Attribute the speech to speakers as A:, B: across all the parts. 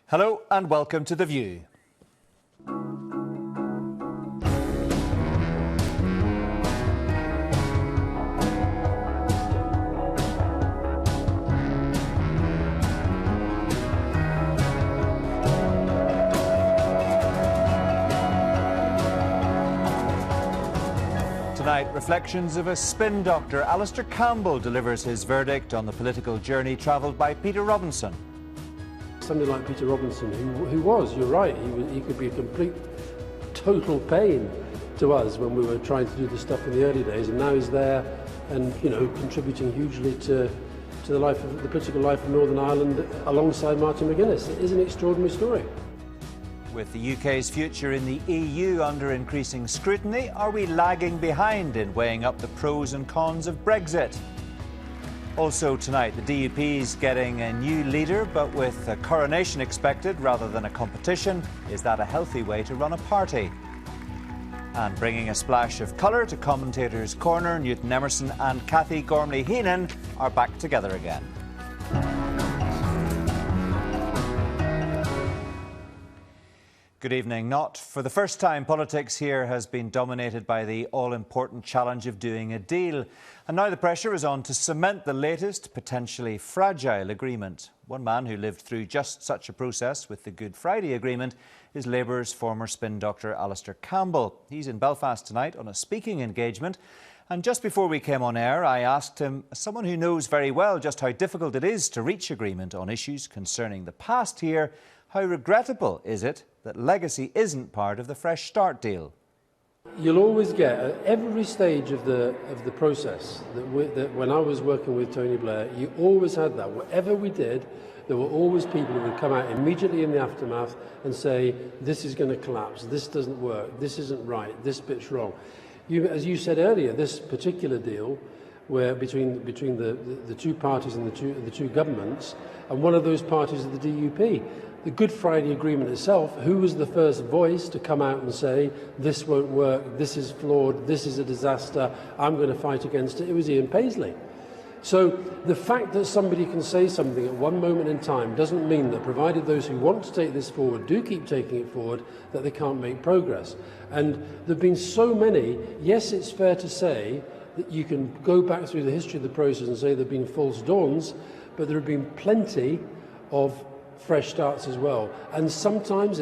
A: Hello and welcome to The View. Tonight, reflections of a spin doctor. Allister delivers his verdict on the political journey travelled by Peter Robinson.
B: Somebody like Peter Robinson, who was, you're right, he could be a complete, total pain to us when we were trying to do this stuff in the early days, and now he's there and, you know, contributing hugely to the political life of Northern Ireland alongside Martin Maginniss. It is an extraordinary story.
A: With the UK's future in the EU under increasing scrutiny, are we lagging behind in weighing up the pros and cons of Brexit? Also tonight, the DUP's getting a new leader, but with a coronation expected rather than a competition. Is that a healthy way to run a party? And bringing a splash of colour to Commentators' Corner, Newton Emerson and Cathy Gormley-Heenan are back together again. Good evening. Not for the first time, politics here has been dominated by the all-important challenge of doing a deal. And now the pressure is on to cement the latest, potentially fragile agreement. One man who lived through just such a process with the Good Friday Agreement is Labour's former spin doctor Allister Campbell. He's in Belfast tonight on a speaking engagement. And just before we came on air, I asked him, as someone who knows very well just how difficult it is to reach agreement on issues concerning the past here, how regrettable is it that legacy isn't part of the Fresh Start deal?
B: You'll always get, at every stage of the process, that when I was working with Tony Blair, you always had that. Whatever we did, there were always people who would come out immediately in the aftermath and say, this is going to collapse, this doesn't work, this isn't right, this bit's wrong. As you said earlier, this particular deal, where between the two parties and the two governments, and one of those parties is the DUP. The Good Friday Agreement itself, who was the first voice to come out and say, this won't work, this is flawed, this is a disaster, I'm going to fight against it? It was Ian Paisley. So the fact that somebody can say something at one moment in time doesn't mean that, provided those who want to take this forward do keep taking it forward, that they can't make progress. And there have been so many. Yes, it's fair to say that you can go back through the history of the process and say there have been false dawns, but there have been plenty of fresh starts as well. And sometimes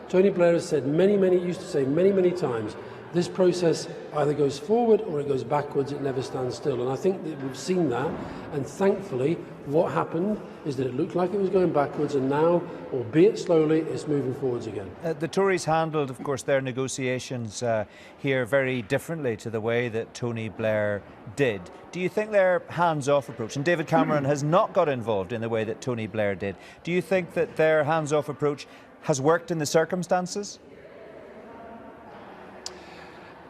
B: Tony Blair has said used to say many times, this process either goes forward or it goes backwards, it never stands still. And I think that we've seen that, and thankfully what happened is that it looked like it was going backwards, and now, albeit slowly, it's moving forwards again.
A: The Tories handled, of course, their negotiations here very differently to the way that Tony Blair did. Do you think their hands-off approach, and David Cameron has not got involved in the way that Tony Blair did, do you think that their hands-off approach has worked in the circumstances?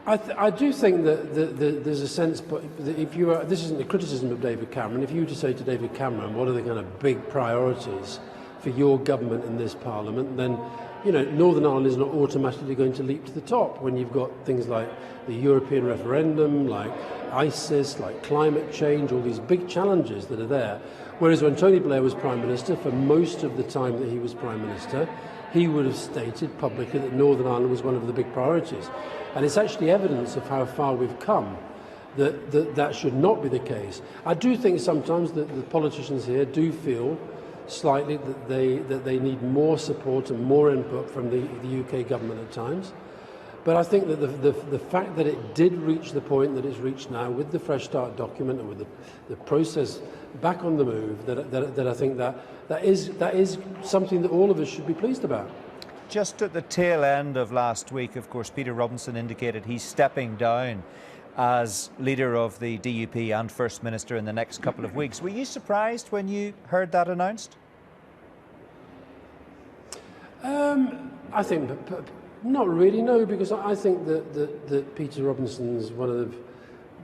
B: I do think that there's a sense, but if you are, this isn't a criticism of David Cameron, if you were to say to David Cameron, what are the kind of big priorities for your government in this Parliament, then, you know, Northern Ireland is not automatically going to leap to the top when you've got things like the European referendum, like ISIS, like climate change, all these big challenges that are there. Whereas when Tony Blair was Prime Minister, for most of the time that he was Prime Minister, he would have stated publicly that Northern Ireland was one of the big priorities. And it's actually evidence of how far we've come that should not be the case. I do think sometimes that the politicians here do feel slightly that they need more support and more input from the UK government at times. But I think that the fact that it did reach the point that it's reached now with the Fresh Start document and with the process back on the move, that I think that is something that all of us should be pleased about.
A: Just at the tail end of last week, of course, Peter Robinson indicated he's stepping down as leader of the DUP and First Minister in the next couple of weeks. Were you surprised when you heard that announced?
B: I think not really, no, because I think that Peter Robinson is one of the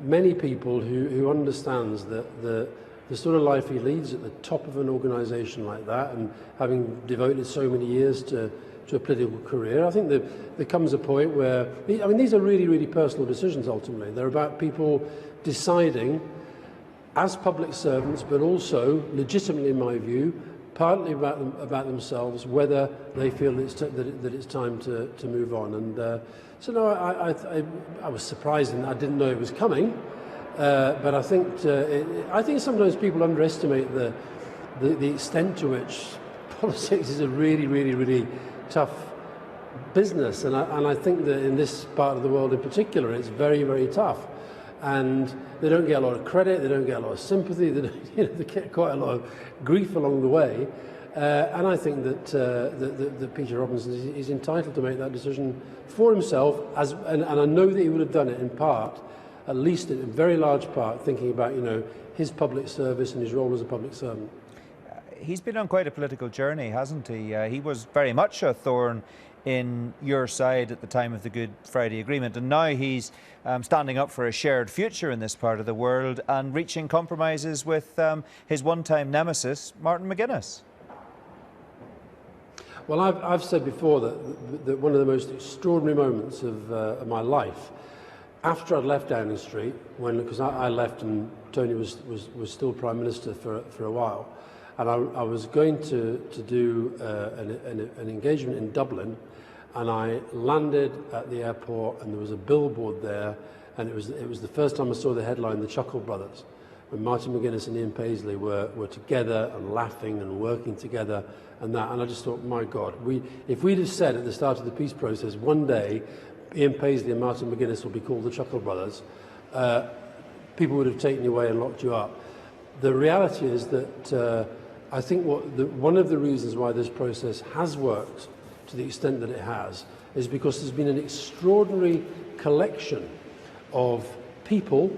B: many people who understands that the sort of life he leads at the top of an organisation like that, and having devoted so many years to a political career, I think that there comes a point where, I mean, these are really personal decisions ultimately. They're about people deciding as public servants, but also, legitimately in my view, partly about themselves, whether they feel that it's time to move on. And so no, I was surprised and I didn't know it was coming. But I think sometimes people underestimate the extent to which politics is a really, really, really tough business, and I think that in this part of the world in particular, it's very, very tough. And they don't get a lot of credit, they don't get a lot of sympathy, they get quite a lot of grief along the way. And I think that Peter Robinson is entitled to make that decision for himself, and I know that he would have done it in part, at least in a very large part, thinking about his public service and his role as a public servant.
A: He's been on quite a political journey, hasn't he? He was very much a thorn in your side at the time of the Good Friday Agreement, and now he's standing up for a shared future in this part of the world and reaching compromises with his one-time nemesis, Martin Maginniss. Well,
B: I've said before that one of the most extraordinary moments of my life, after I'd left Downing Street, because I left and Tony was still Prime Minister for a while, and I was going to do an engagement in Dublin, and I landed at the airport and there was a billboard there, and it was the first time I saw the headline, The Chuckle Brothers, when Martin Maginniss and Ian Paisley were together and laughing and working together and I just thought, my God, if we'd have said at the start of the peace process, one day Ian Paisley and Martin Maginniss will be called the Chuckle Brothers, people would have taken you away and locked you up. The reality is that I think one of the reasons why this process has worked to the extent that it has is because there's been an extraordinary collection of people,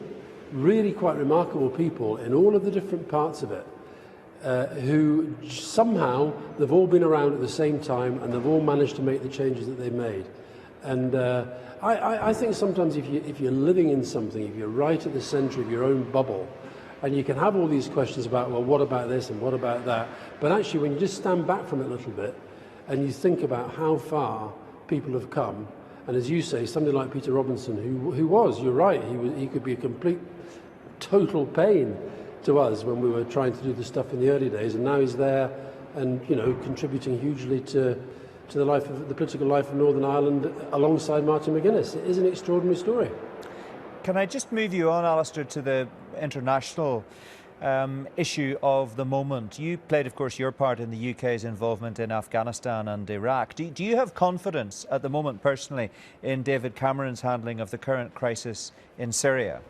B: really quite remarkable people in all of the different parts of it, who somehow they've all been around at the same time and they've all managed to make the changes that they've made. And I think sometimes if you're living in something, if you're right at the centre of your own bubble, and you can have all these questions about, well, what about this and what about that? But actually, when you just stand back from it a little bit and you think about how far people have come, and as you say, somebody like Peter Robinson, who was, you're right, he could be a complete, total pain to us when we were trying to do the stuff in the early days, and now he's there and, contributing hugely to the political life of Northern Ireland alongside Martin Maginniss. It is an extraordinary story.
A: Can I just move you on, Allister, to the international issue of the moment? You played, of course, your part in the UK's involvement in Afghanistan and Iraq. Do you have confidence at the moment, personally, in David Cameron's handling of the current crisis in Syria?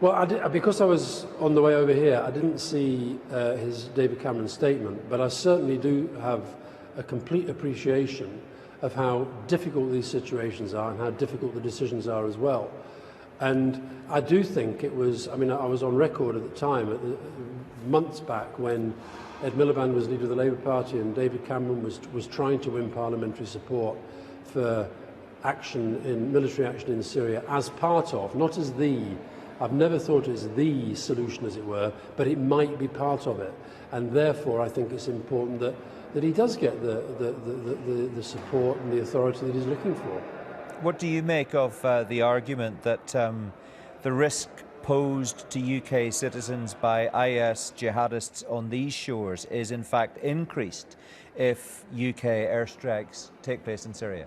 B: Well, because I was on the way over here, I didn't see his David Cameron statement, but I certainly do have a complete appreciation of how difficult these situations are and how difficult the decisions are as well. And I do think it was, I was on record at the time, months back, when Ed Miliband was leader of the Labour Party and David Cameron was trying to win parliamentary support for military action in Syria as part of, not as I've never thought it as the solution, as it were, but it might be part of it. And therefore, I think it's important that he does get the support and the authority that he's looking for.
A: What do you make of the argument that the risk posed to UK citizens by IS jihadists on these shores is in fact increased if UK airstrikes take place in Syria?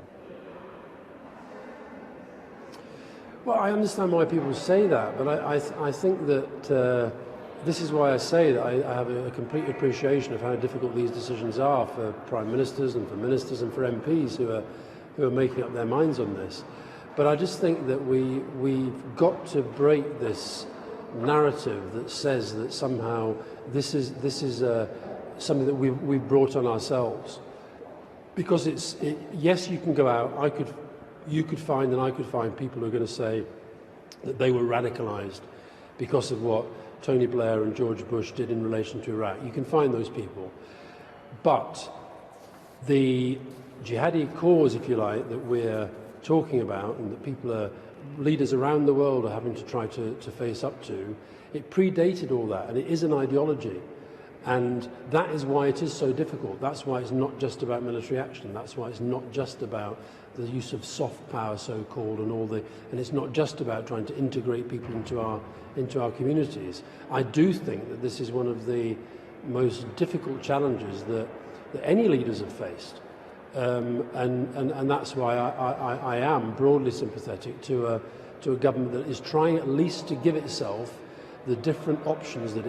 B: Well, I understand why people say that, but I think that this is why I say that I have a complete appreciation of how difficult these decisions are for Prime Ministers and for Ministers and for MPs who are making up their minds on this. But I just think that we've got to break this narrative that says that somehow this is something that we've brought on ourselves. Because yes, you can go out, you could find and I could find people who are going to say that they were radicalised because of what Tony Blair and George Bush did in relation to Iraq. You can find those people. But the jihadi cause, if you like, that we're talking about and that leaders around the world are having to try to face up to, it predated all that, and it is an ideology. And that is why it is so difficult. That's why it's not just about military action. That's why it's not just about the use of soft power, so-called, and it's not just about trying to integrate people into our communities. I do think that this is one of the most difficult challenges that any leaders have faced. And that's why I am broadly sympathetic to a government that is trying at least to give itself the different options that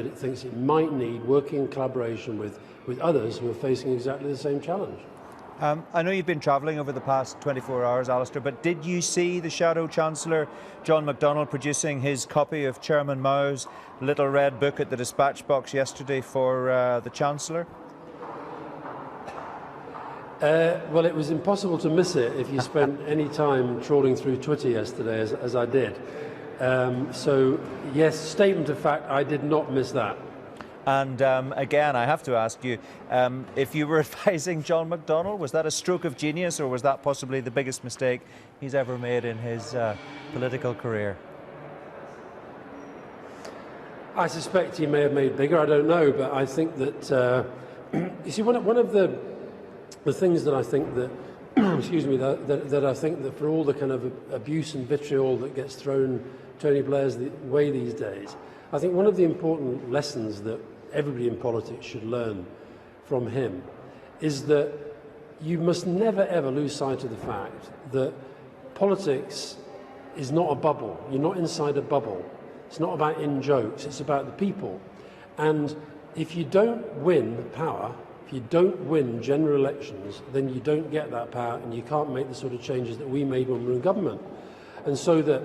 B: it thinks it might need, working in collaboration with others who are facing exactly the same challenge.
A: I know you've been travelling over the past 24 hours, Allister, but did you see the Shadow Chancellor, John McDonnell, producing his copy of Chairman Mao's little red book at the dispatch box yesterday for the Chancellor?
B: Well, it was impossible to miss it if you spent any time trawling through Twitter yesterday, as I did. So, yes, statement of fact, I did not miss that.
A: And again, I have to ask you, if you were advising John McDonnell, was that a stroke of genius, or was that possibly the biggest mistake he's ever made in his political career?
B: I suspect he may have made bigger, I don't know, but I think that, you see, one of the things that I think that, excuse me, that I think that for all the kind of abuse and vitriol that gets thrown Tony Blair's way these days, I think one of the important lessons that everybody in politics should learn from him is that you must never ever lose sight of the fact that politics is not a bubble. You're not inside a bubble. It's not about in-jokes, it's about the people. And if you don't win power, if you don't win general elections, then you don't get that power and you can't make the sort of changes that we made when we were in government. And so that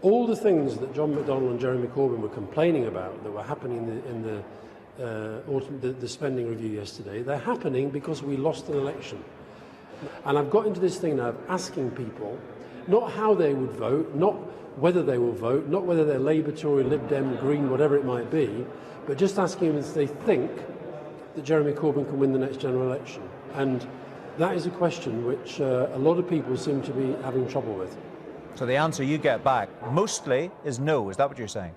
B: all the things that John McDonnell and Jeremy Corbyn were complaining about that were happening in the spending review yesterday, they're happening because we lost an election. And I've got into this thing now of asking people not how they would vote, not whether they will vote, not whether they're Labour, Tory, Lib Dem, Green, whatever it might be, but just asking them if they think that Jeremy Corbyn can win the next general election. And that is a question which a lot of people seem to be having trouble with.
A: So the answer you get back mostly is no. Is that what you're saying?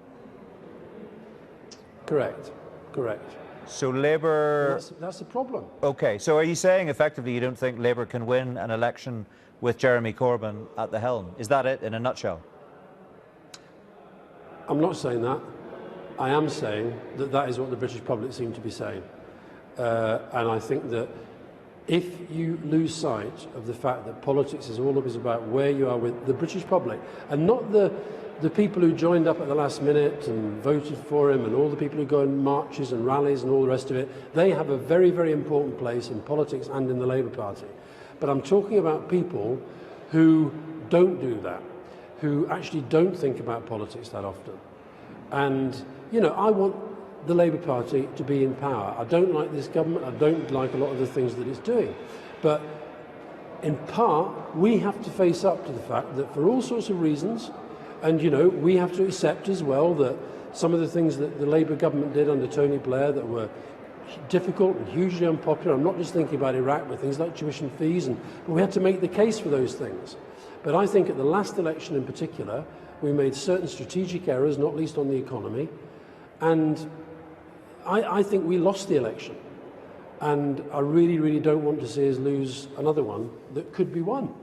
B: Correct. Correct.
A: So Labour...
B: That's the problem.
A: OK, so are you saying effectively you don't think Labour can win an election with Jeremy Corbyn at the helm? Is that it in a nutshell?
B: I'm not saying that. I am saying that that is what the British public seem to be saying. And I think that if you lose sight of the fact that politics is always about where you are with the British public, and not the people who joined up at the last minute and voted for him, and all the people who go in marches and rallies and all the rest of it, they have a very, very important place in politics and in the Labour Party. But I'm talking about people who don't do that, who actually don't think about politics that often. And, you know, I want the Labour Party to be in power. I don't like this government. I don't like a lot of the things that it's doing. But in part, we have to face up to the fact that for all sorts of reasons, and, you know, we have to accept as well that some of the things that the Labour government did under Tony Blair that were difficult and hugely unpopular. I'm not just thinking about Iraq, but things like tuition fees, but we had to make the case for those things. But I think at the last election in particular, we made certain strategic errors, not least on the economy, and I think we lost the election. And I really, really don't want to see us lose another one that could be won.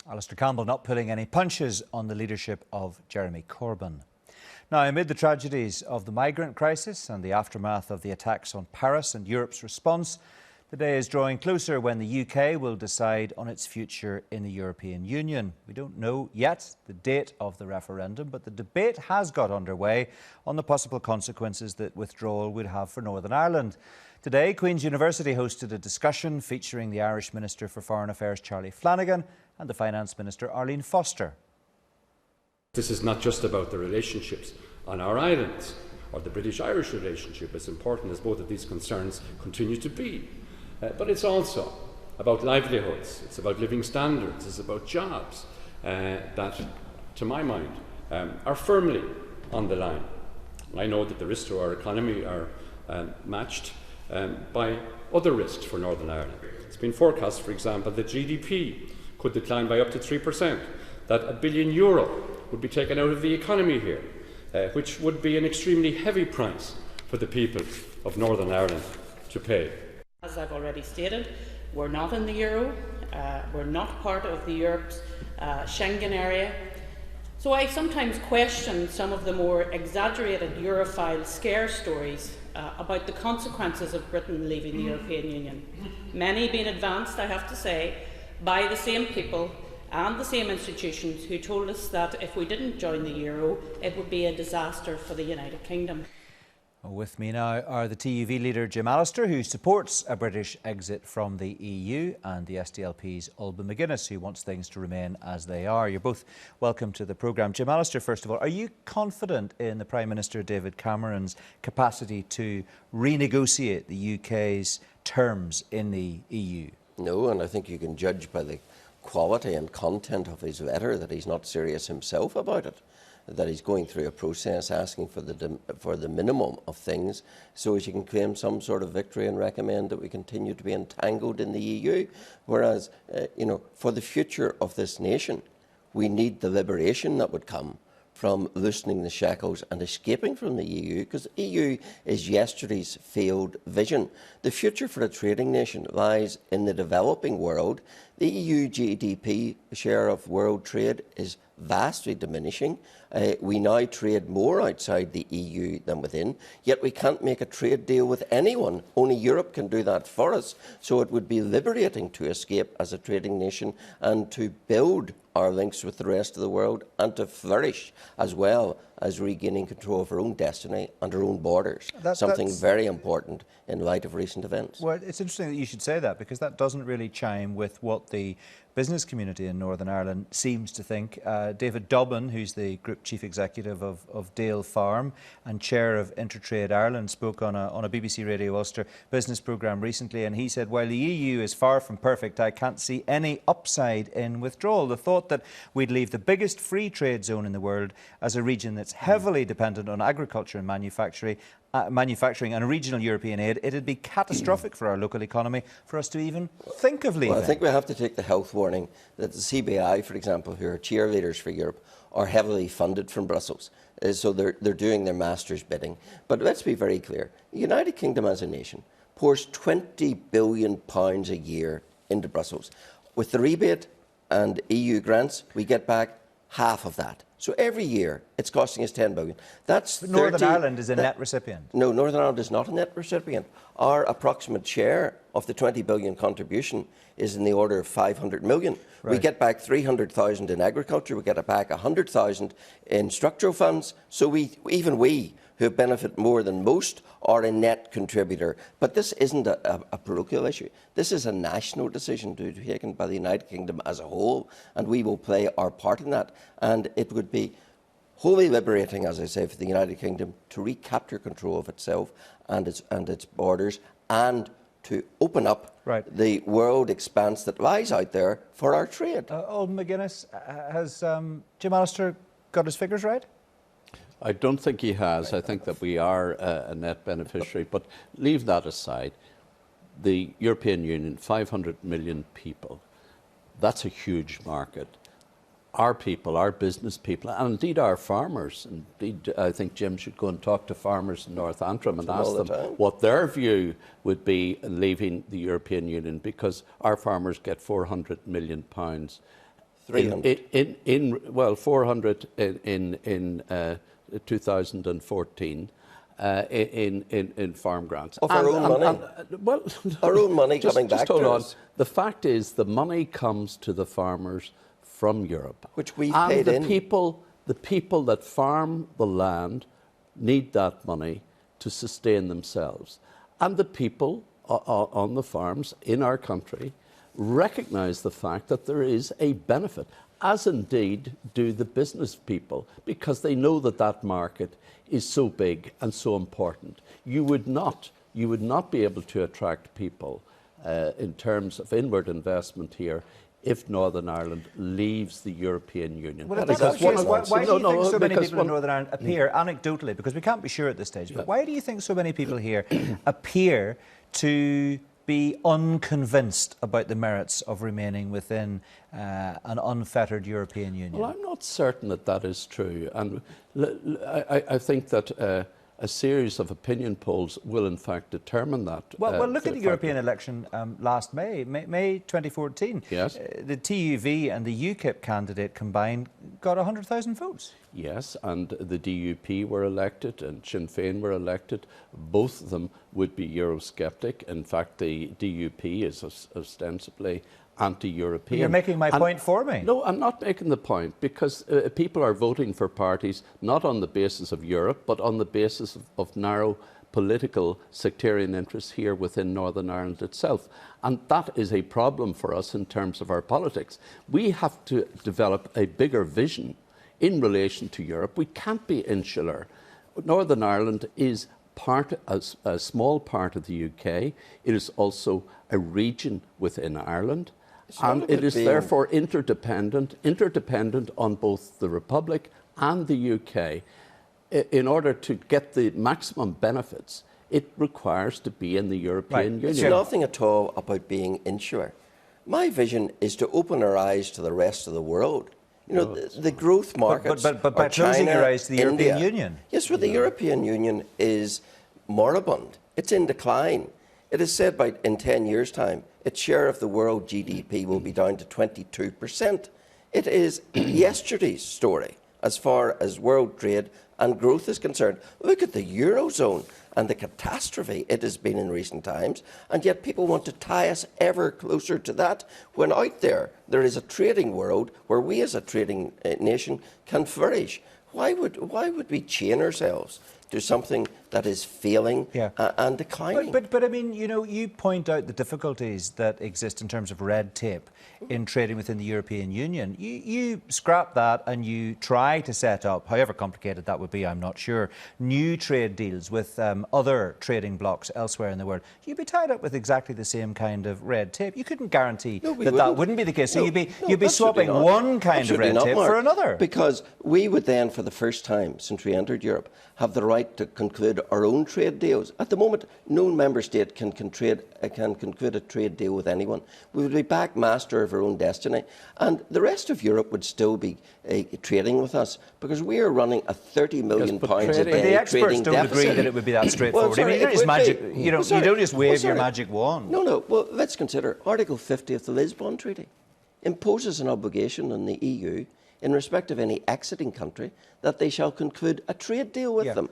A: Alistair Campbell not pulling any punches on the leadership of Jeremy Corbyn. Now, amid the tragedies of the migrant crisis and the aftermath of the attacks on Paris and Europe's response, the day is drawing closer when the UK will decide on its future in the European Union. We don't know yet the date of the referendum, but the debate has got underway on the possible consequences that withdrawal would have for Northern Ireland. Today, Queen's University hosted a discussion featuring the Irish Minister for Foreign Affairs, Charlie Flanagan, and the Finance Minister, Arlene Foster.
C: This is not just about the relationships on our islands or the British-Irish relationship, as important as both of these concerns continue to be. But it's also about livelihoods, it's about living standards, it's about jobs that, to my mind, are firmly on the line. I know that the risks to our economy are matched by other risks for Northern Ireland. It's been forecast, for example, that GDP could decline by up to 3%, that €1 billion would be taken out of the economy here, which would be an extremely heavy price for the people of Northern Ireland to pay.
D: As I've already stated, we're not in the euro, we're not part of the Europe's Schengen area. So I sometimes question some of the more exaggerated Europhile scare stories about the consequences of Britain leaving the European Union. Many being advanced, I have to say, by the same people and the same institutions who told us that if we didn't join the euro, it would be a disaster for the United Kingdom.
A: With me now are the TUV leader Jim Allister, who supports a British exit from the EU, and the SDLP's Alban Maginniss, who wants things to remain as they are. You're both welcome to the programme. Jim Allister, first of all, are you confident in the Prime Minister David Cameron's capacity to renegotiate the UK's terms in the EU?
E: No, and I think you can judge by the quality and content of his letter that he's not serious himself about it, that he's going through a process asking for the minimum of things so as you can claim some sort of victory and recommend that we continue to be entangled in the EU. Whereas, for the future of this nation, we need the liberation that would come from loosening the shackles and escaping from the EU, because the EU is yesterday's failed vision. The future for a trading nation lies in the developing world. The EU GDP share of world trade is vastly diminishing. We now trade more outside the EU than within, yet we can't make a trade deal with anyone. Only Europe can do that for us. So it would be liberating to escape as a trading nation and to build our links with the rest of the world and to flourish, as well as regaining control of our own destiny and our own borders. Something very important in light of recent events.
A: Well, it's interesting that you should say that, because that doesn't really chime with what the business community in Northern Ireland seems to think. David Dobbin, who's the Group Chief Executive of Dale Farm and Chair of Intertrade Ireland, spoke on a BBC Radio Ulster business programme recently, and he said, while the EU is far from perfect, I can't see any upside in withdrawal. The thought that we'd leave the biggest free trade zone in the world as a region that's heavily dependent on agriculture and manufacturing and regional European aid, it'd be catastrophic for our local economy for us to even think of leaving.
E: Well, I think we have to take the health warning that the CBI, for example, who are cheerleaders for Europe, are heavily funded from Brussels. So they're doing their master's bidding. But let's be very clear. The United Kingdom as a nation pours £20 billion a year into Brussels. With the rebate and EU grants, we get back half of that. So every year it's costing us £10 billion. That's
A: Northern Ireland is a net recipient.
E: No, Northern Ireland is not a net recipient. Our approximate share of the £20 billion contribution is in the order of 500 million. Right. We get back 300,000 in agriculture, we get back 100,000 in structural funds. So even we, who benefit more than most, are a net contributor. But this isn't a parochial issue. This is a national decision to be taken by the United Kingdom as a whole, and we will play our part in that. And it would be wholly liberating, as I say, for the United Kingdom to recapture control of itself and its borders, and to open up the world expanse that lies out there for our trade.
A: Alban Maginniss, has Jim Allister got his figures right?
F: I don't think he has. I think that we are a net beneficiary. But leave that aside. The European Union, 500 million people, that's a huge market. Our people, our business people, and indeed our farmers, indeed I think Jim should go and talk to farmers in North Antrim and ask them what their view would be in leaving the European Union, because our farmers get £400 million.
E: 300.
F: 400 in 2014 in farm grants.
E: Of our own money? Our own money coming back to us.
F: The fact is the money comes to the farmers from Europe.
E: Which we paid in.
F: The people that farm the land need that money to sustain themselves. And the people on the farms in our country recognise the fact that there is a benefit, as indeed do the business people, because they know that that market is so big and so important. You would not be able to attract people in terms of inward investment here if Northern Ireland leaves the European Union.
A: Well, why do you think so many people in Northern Ireland appear, anecdotally, because we can't be sure at this stage, but why do you think so many people here appear to be unconvinced about the merits of remaining within an unfettered European Union?
F: Well, I'm not certain that that is true. And I think that a series of opinion polls will in fact determine that.
A: Well, look at the European election last May 2014.
F: Yes.
A: The TUV and the UKIP candidate combined got 100,000 votes.
F: Yes, and the DUP were elected and Sinn Féin were elected. Both of them would be Eurosceptic. In fact, the DUP is ostensibly anti-European.
A: You're making my point for me.
F: No, I'm not making the point, because people are voting for parties not on the basis of Europe, but on the basis of narrow political sectarian interests here within Northern Ireland itself. And that is a problem for us in terms of our politics. We have to develop a bigger vision in relation to Europe. We can't be insular. Northern Ireland is a small part of the UK. It is also a region within Ireland. And it is therefore interdependent on both the Republic and the UK. In order to get the maximum benefits, it requires to be in the European Union.
E: It's nothing at all about being insular. My vision is to open our eyes to the rest of the world. You know, the growth markets.
A: But by closing your eyes to the European Union.
E: Yes, well, the European Union is moribund. It's in decline. It is said in 10 years' time, its share of the world GDP will be down to 22%. It is yesterday's story as far as world trade and growth is concerned. Look at the Eurozone and the catastrophe it has been in recent times, and yet people want to tie us ever closer to that, when out there is a trading world where we as a trading nation can flourish. Why would we chain ourselves to something that is failing and declining?
A: But I mean, you know, you point out the difficulties that exist in terms of red tape in trading within the European Union. You scrap that and you try to set up, however complicated that would be, I'm not sure, new trade deals with other trading blocs elsewhere in the world. You'd be tied up with exactly the same kind of red tape. You couldn't guarantee that wouldn't be the case. So you'd be swapping one kind of red tape for another.
E: Because we would then, for the first time since we entered Europe, have the right to conclude our own trade deals. At the moment, no member state can conclude a trade deal with anyone. We would be back master of our own destiny, and the rest of Europe would still be trading with us, because we are running a £30 million a day
A: but the experts don't agree that it would be that straightforward.
E: Well, sorry,
A: I mean, you don't just wave your magic wand.
E: No. Well, let's consider Article 50 of the Lisbon Treaty imposes an obligation on the EU in respect of any exiting country that they shall conclude a trade deal with them.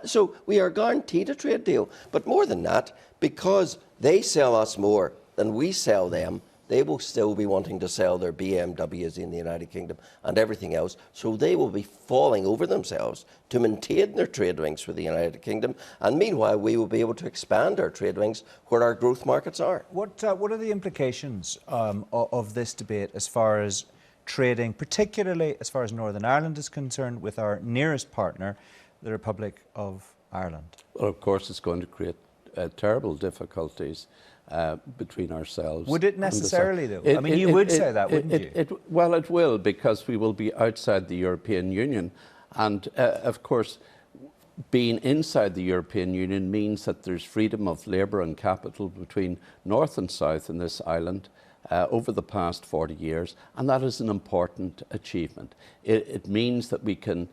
E: So we are guaranteed a trade deal. But more than that, because they sell us more than we sell them, they will still be wanting to sell their BMWs in the United Kingdom and everything else. So they will be falling over themselves to maintain their trade wings with the United Kingdom. And meanwhile, we will be able to expand our trade wings where our growth markets are.
A: What are the implications of this debate as far as trading, particularly as far as Northern Ireland is concerned, with our nearest partner, the Republic of Ireland?
F: Well, of course, it's going to create terrible difficulties between ourselves.
A: Would it necessarily, though? I mean, you would say that, wouldn't you?
F: Well, it will, because we will be outside the European Union. And, of course, being inside the European Union means that there's freedom of labour and capital between north and south in this island over the past 40 years, and that is an important achievement. It means that we can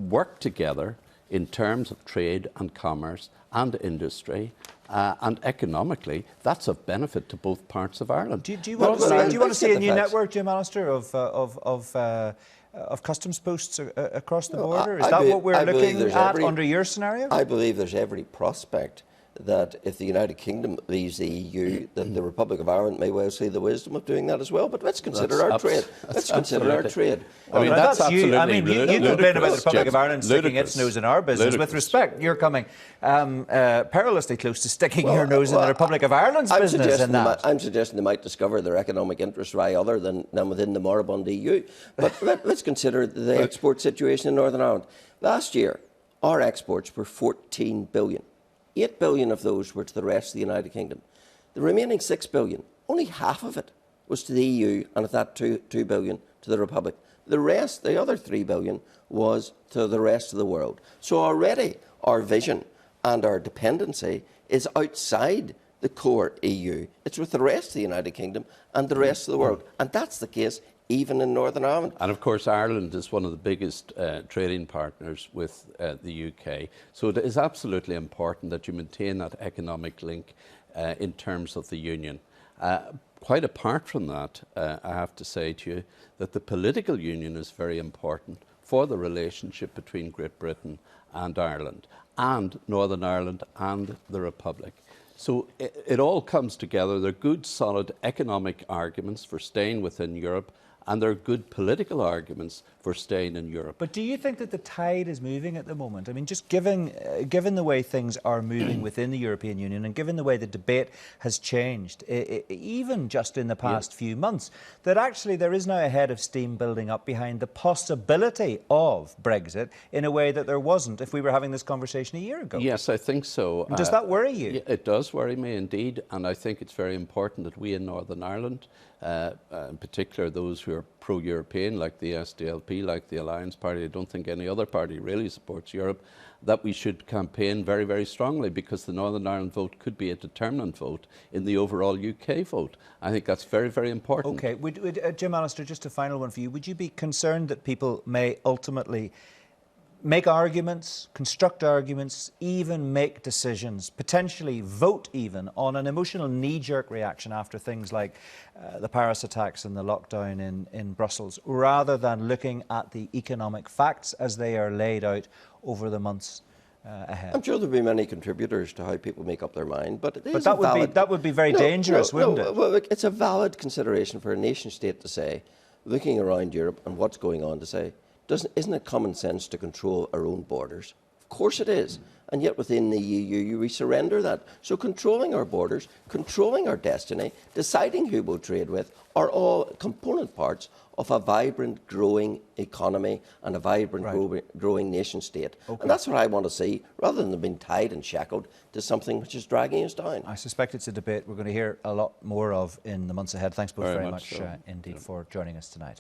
F: work together in terms of trade and commerce and industry, and economically, that's of benefit to both parts of Ireland.
A: Do you want to see a new network, Jim Allister, of customs posts across the border? Is that what we're looking at under your scenario?
E: I believe there's every prospect that if the United Kingdom leaves the EU, that the Republic of Ireland may well see the wisdom of doing that as well. But let's consider our trade. Let's consider our trade.
F: I mean, that's absolutely
A: you complain about the Republic of Ireland sticking its nose in our business. With respect, you're coming perilously close to sticking your nose in the Republic of Ireland's business in that.
E: I'm suggesting they might discover their economic interests lie other than within the moribund EU. But let's consider the export situation in Northern Ireland. Last year, our exports were 14 billion. 8 billion of those were to the rest of the United Kingdom. The remaining 6 billion, only half of it was to the EU, and of that 2 billion to the Republic. The rest, the other 3 billion, was to the rest of the world. So already our vision and our dependency is outside the core EU. It's with the rest of the United Kingdom and the rest of the world. And that's the case even in Northern Ireland.
F: And of course, Ireland is one of the biggest trading partners with the UK. So it is absolutely important that you maintain that economic link in terms of the union. Quite apart from that, I have to say to you that the political union is very important for the relationship between Great Britain and Ireland, and Northern Ireland and the Republic. So it all comes together. There are good, solid economic arguments for staying within Europe, and there are good political arguments for staying in Europe.
A: But do you think that the tide is moving at the moment? I mean, just given the way things are moving within the European Union, and given the way the debate has changed, even just in the past few months, that actually there is now a head of steam building up behind the possibility of Brexit in a way that there wasn't if we were having this conversation a year ago?
F: Yes, I think so.
A: And does that worry you?
F: It does worry me indeed, and I think it's very important that we in Northern Ireland, in particular those who are pro-European, like the SDLP, like the Alliance Party, I don't think any other party really supports Europe, that we should campaign very, very strongly, because the Northern Ireland vote could be a determinant vote in the overall UK vote. I think that's very, very important.
A: OK. Jim Allister, just a final one for you. Would you be concerned that people may ultimately make arguments, construct arguments, even make decisions, potentially vote even on an emotional knee-jerk reaction after things like the Paris attacks and the lockdown in Brussels, rather than looking at the economic facts as they are laid out over the months ahead?
E: I'm sure there'll be many contributors to how people make up their mind, but
A: that would be very dangerous, wouldn't it?
E: Well, look, it's a valid consideration for a nation state to say, looking around Europe and what's going on, to say, isn't it common sense to control our own borders? Of course it is. And yet within the EU, we surrender that. So controlling our borders, controlling our destiny, deciding who we'll trade with, are all component parts of a vibrant, growing economy and a vibrant, growing nation state. Okay. And that's what I want to see, rather than being tied and shackled to something which is dragging us down.
A: I suspect it's a debate we're going to hear a lot more of in the months ahead. Thanks both very much indeed for joining us tonight.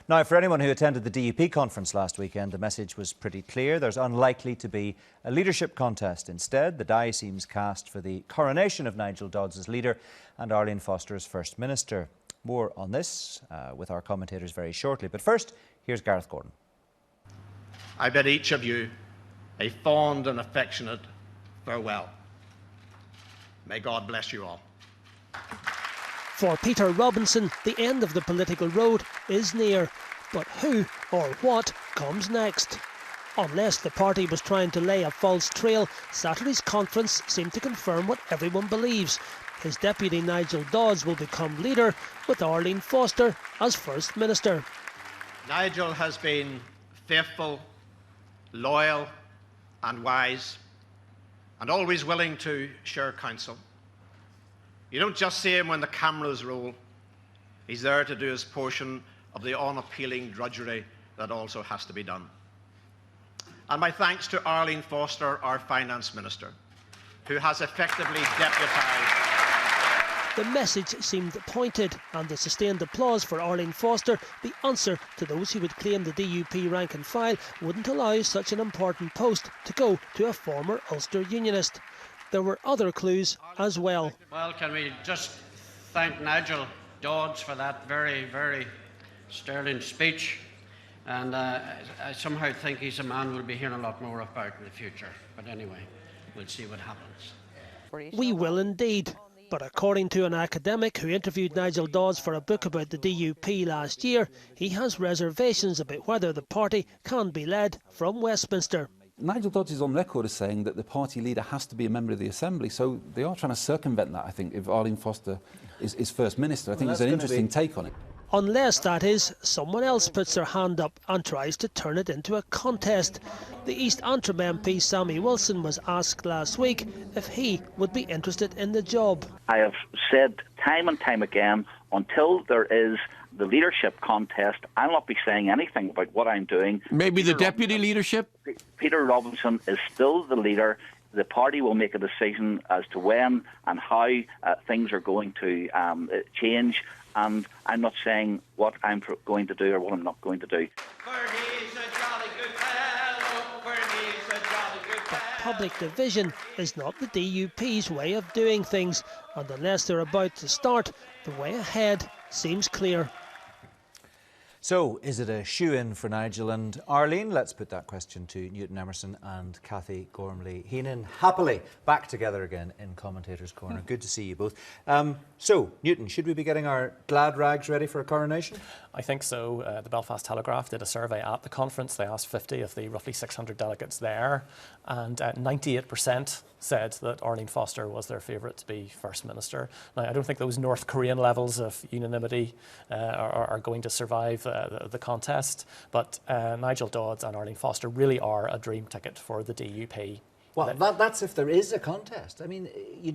A: Now, for anyone who attended the DUP conference last weekend, the message was pretty clear. There's unlikely to be a leadership contest. Instead, the die seems cast for the coronation of Nigel Dodds as leader and Arlene Foster as First Minister. More on this with our commentators very shortly. But first, here's Gareth Gordon.
G: I bid each of you a fond and affectionate farewell. May God bless you all.
H: For Peter Robinson, the end of the political road is near. But who or what comes next? Unless the party was trying to lay a false trail, Saturday's conference seemed to confirm what everyone believes. His deputy Nigel Dodds will become leader, with Arlene Foster as First Minister.
G: Nigel has been faithful, loyal and wise, and always willing to share counsel. You don't just see him when the cameras roll. He's there to do his portion of the unappealing drudgery that also has to be done. And my thanks to Arlene Foster, our Finance Minister, who has effectively deputised.
H: The message seemed pointed, and the sustained applause for Arlene Foster, the answer to those who would claim the DUP rank and file, wouldn't allow such an important post to go to a former Ulster Unionist. There were other clues as well.
I: Well, can we just thank Nigel Dodds for that very, very sterling speech. And I somehow think he's a man we'll be hearing a lot more about in the future. But anyway, we'll see what happens.
H: We will indeed. But according to an academic who interviewed Nigel Dodds for a book about the DUP last year, he has reservations about whether the party can be led from Westminster.
J: Nigel Dodds is on record as saying that the party leader has to be a member of the Assembly, so they are trying to circumvent that, I think, if Arlene Foster is First Minister. I think there's an interesting take on it.
H: Unless, that is, someone else puts their hand up and tries to turn it into a contest. The East Antrim MP Sammy Wilson was asked last week if he would be interested in the job.
K: I have said time and time again, until there is the leadership contest, I'll not be saying anything about what I'm doing.
L: Maybe the deputy leadership?
K: Peter Robinson is still the leader. The party will make a decision as to when and how things are going to change. And I'm not saying what I'm going to do or what I'm not going to do.
H: But public division is not the DUP's way of doing things, and unless they're about to start, the way ahead seems clear.
A: So, is it a shoe-in for Nigel and Arlene? Let's put that question to Newton Emerson and Cathy Gormley-Heenan. Happily back together again in Commentators' Corner. Good to see you both. So, Newton, should we be getting our glad rags ready for a coronation?
M: I think so. The Belfast Telegraph did a survey at the conference. They asked 50 of the roughly 600 delegates there, and 98% said that Arlene Foster was their favourite to be First Minister. Now, I don't think those North Korean levels of unanimity are going to survive the contest, but Nigel Dodds and Arlene Foster really are a dream ticket for the DUP.
A: Well, that's if there is a contest. I mean,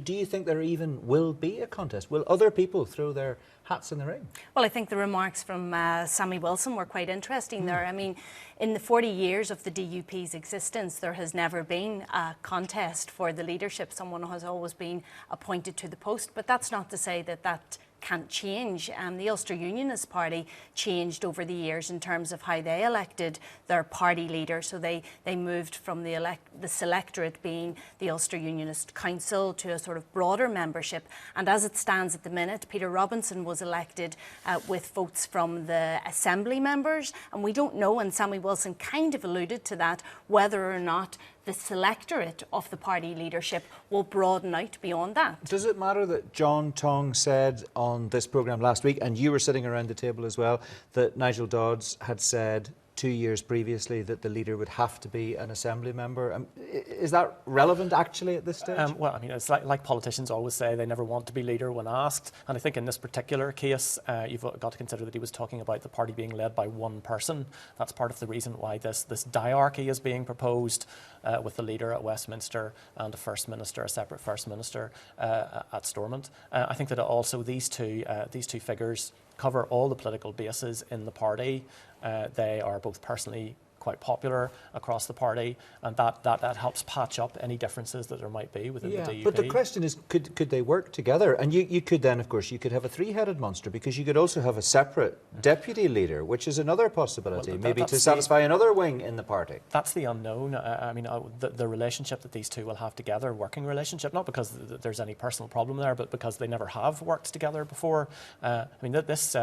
A: do you think there even will be a contest? Will other people throw their hats in the ring?
N: Well, I think the remarks from Sammy Wilson were quite interesting there. I mean, in the 40 years of the DUP's existence, there has never been a contest for the leadership. Someone has always been appointed to the post, but that's not to say that that can't change. The Ulster Unionist Party changed over the years in terms of how they elected their party leader. So they moved from the selectorate being the Ulster Unionist Council to a sort of broader membership. And as it stands at the minute, Peter Robinson was elected with votes from the Assembly members. And we don't know, and Sammy Wilson kind of alluded to that, whether or not the selectorate of the party leadership will broaden out beyond that.
A: Does it matter that John Tong said on this programme last week, and you were sitting around the table as well, that Nigel Dodds had said 2 years previously that the leader would have to be an Assembly member? Is that relevant actually at this stage?
M: Well, I mean, it's like politicians always say, they never want to be leader when asked. And I think in this particular case, you've got to consider that he was talking about the party being led by one person. That's part of the reason why this diarchy is being proposed, with the leader at Westminster and a First Minister, a separate First Minister at Stormont. I think that also these two figures cover all the political bases in the party. They are both personally quite popular across the party, and that helps patch up any differences that there might be within the DUP.
A: But the question is, could they work together? And you could then, of course, you could have a three-headed monster, because you could also have a separate deputy leader, which is another possibility, well, maybe to satisfy another wing in the party.
M: That's the unknown. I mean, the relationship that these two will have together, working relationship, not because there's any personal problem there, but because they never have worked together before. I mean, this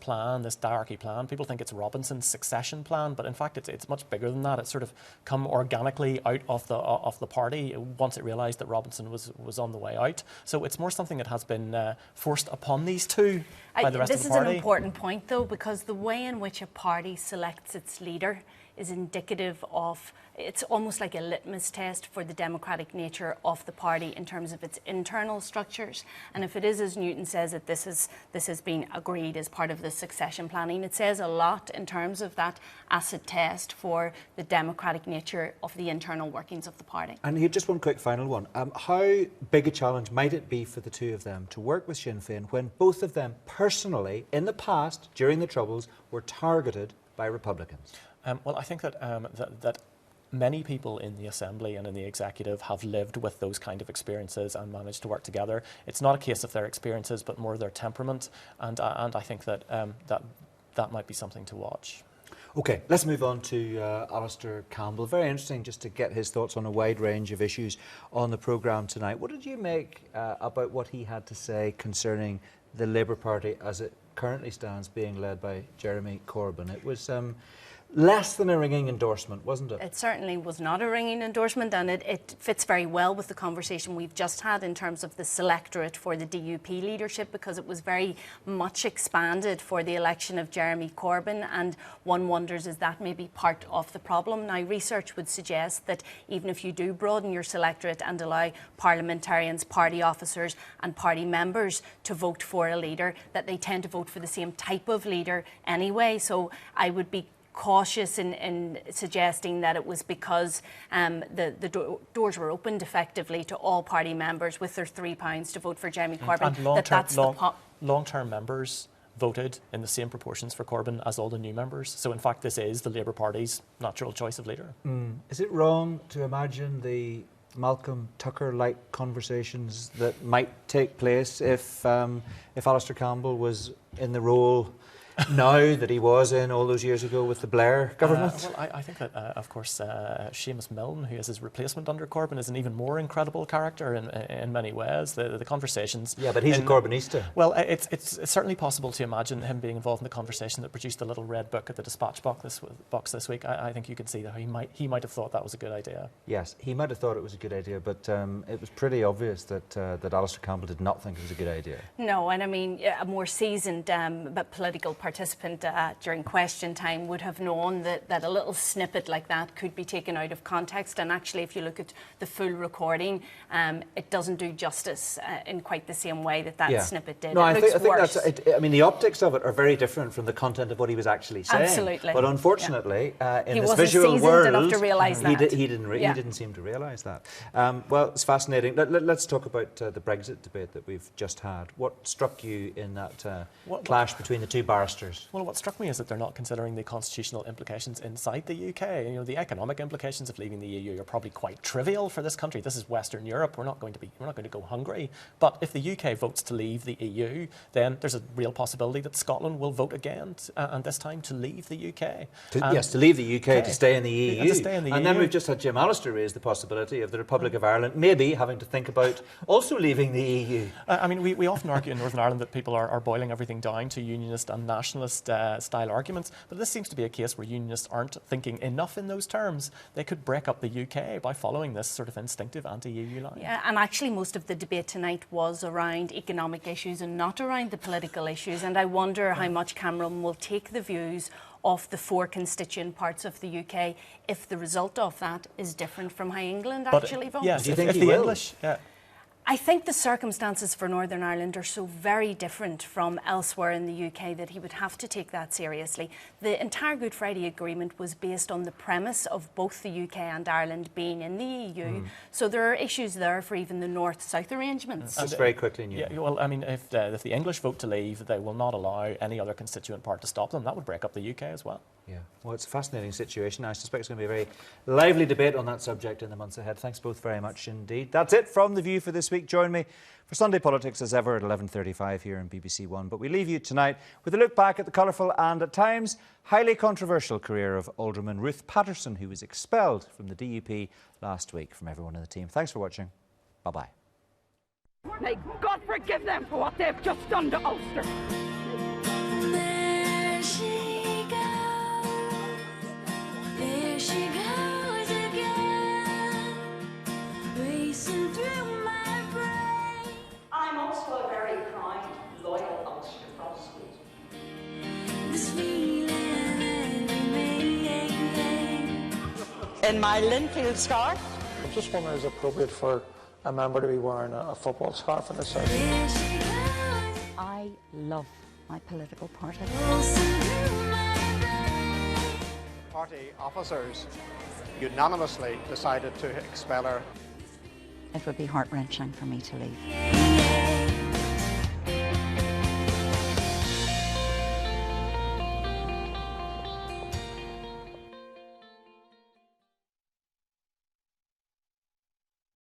M: plan, this diarchy plan, people think it's Robinson's succession plan, but in fact it's much bigger than that. It's sort of come organically out of the party once it realised that Robinson was on the way out. So it's more something that has been forced upon these two by the rest of the party.
N: This is an important point, though, because the way in which a party selects its leader is indicative of, it's almost like a litmus test for the democratic nature of the party in terms of its internal structures. And if it is, as Newton says, that this has been agreed as part of the succession planning, it says a lot in terms of that acid test for the democratic nature of the internal workings of the party.
A: And here, just one quick final one. How big a challenge might it be for the two of them to work with Sinn Féin when both of them personally, in the past, during the Troubles, were targeted by Republicans?
M: Well, I think that many people in the Assembly and in the Executive have lived with those kind of experiences and managed to work together. It's not a case of their experiences, but more their temperament, and I think that that might be something to watch.
A: OK, let's move on to Allister Campbell. Very interesting just to get his thoughts on a wide range of issues on the programme tonight. What did you make about what he had to say concerning the Labour Party as it currently stands, being led by Jeremy Corbyn? It was less than a ringing endorsement, wasn't it?
N: It certainly was not a ringing endorsement, and it fits very well with the conversation we've just had in terms of the selectorate for the DUP leadership, because it was very much expanded for the election of Jeremy Corbyn, and one wonders, is that maybe part of the problem? Now, research would suggest that even if you do broaden your selectorate and allow parliamentarians, party officers and party members to vote for a leader, that they tend to vote for the same type of leader anyway. So I would be cautious in suggesting that it was because the doors were opened effectively to all party members with their £3 to vote for Jeremy Corbyn.
M: And long-term members voted in the same proportions for Corbyn as all the new members. So in fact, this is the Labour Party's natural choice of leader.
A: Is it wrong to imagine the Malcolm Tucker-like conversations that might take place if Allister Campbell was in the role now that he was in all those years ago with the Blair government?
M: Well, I think that, of course, Seamus Milne, who is his replacement under Corbyn, is an even more incredible character in many ways. The conversations...
A: Yeah, but he's a Corbynista.
M: Well, it's certainly possible to imagine him being involved in the conversation that produced the little red book at the dispatch box this week. I think you could see that he might have thought that was a good idea.
A: Yes, he might have thought it was a good idea, but it was pretty obvious that Allister Campbell did not think it was a good idea.
N: No, and I mean, a more seasoned but political participant during question time would have known that a little snippet like that could be taken out of context. And actually, if you look at the full recording, it doesn't do justice in quite the same way that snippet did.
A: No, I think
N: worse.
A: I mean, the optics of it are very different from the content of what he was actually saying.
N: Absolutely.
A: But unfortunately, in
N: he
A: this
N: wasn't
A: visual
N: seasoned
A: world,
N: enough to realise that.
A: He didn't seem to realise that. Well, it's fascinating. Let's talk about the Brexit debate that we've just had. What struck you in that clash between the two barristers?
M: Well, what struck me is that they're not considering the constitutional implications inside the UK. You know, the economic implications of leaving the EU are probably quite trivial for this country. This is Western Europe. We're not going to go hungry. But if the UK votes to leave the EU, then there's a real possibility that Scotland will vote again, and this time to leave the UK.
A: To leave the UK, to stay in the EU.
M: And to stay in the EU.
A: And then we've just had Jim Allister raise the possibility of the Republic of Ireland maybe having to think about also leaving the EU.
M: I mean, we often argue in Northern Ireland that people are boiling everything down to unionist and nationalist style arguments, but this seems to be a case where unionists aren't thinking enough in those terms. They could break up the UK by following this sort of instinctive anti-EU line.
N: Yeah, and actually most of the debate tonight was around economic issues and not around the political issues, and I wonder how much Cameron will take the views of the four constituent parts of the UK if the result of that is different from how England actually votes.
M: Yes,
A: do you think
M: if
A: he
M: the
A: will?
M: English...
N: I think the circumstances for Northern Ireland are so very different from elsewhere in the UK that he would have to take that seriously. The entire Good Friday Agreement was based on the premise of both the UK and Ireland being in the EU. So there are issues there for even the North-South arrangements.
A: Just very quickly, Neil.
M: Yeah, well, I mean, if the English vote to leave, they will not allow any other constituent part to stop them. That would break up the UK as well.
A: Yeah, well, it's a fascinating situation. I suspect it's going to be a very lively debate on that subject in the months ahead. Thanks both very much indeed. That's it from The View for this week. Join me for Sunday Politics as ever at 11:35 here on BBC One. But we leave you tonight with a look back at the colourful and at times highly controversial career of Alderman Ruth Patterson, who was expelled from the DUP last week. From everyone in the team, thanks for watching. Bye-bye.
O: May God forgive them for what they've just done to Ulster.
P: There she goes again, racing through my brain.
O: I'm also a very kind, loyal Ulster Protestant.
P: This feeling remains
O: In my Linfield scarf.
Q: I'm just wondering, is it appropriate for a member to be wearing a football scarf in the South?
R: I love my political party.
G: Party officers unanimously decided to expel her.
R: It would be heart-wrenching for me to leave.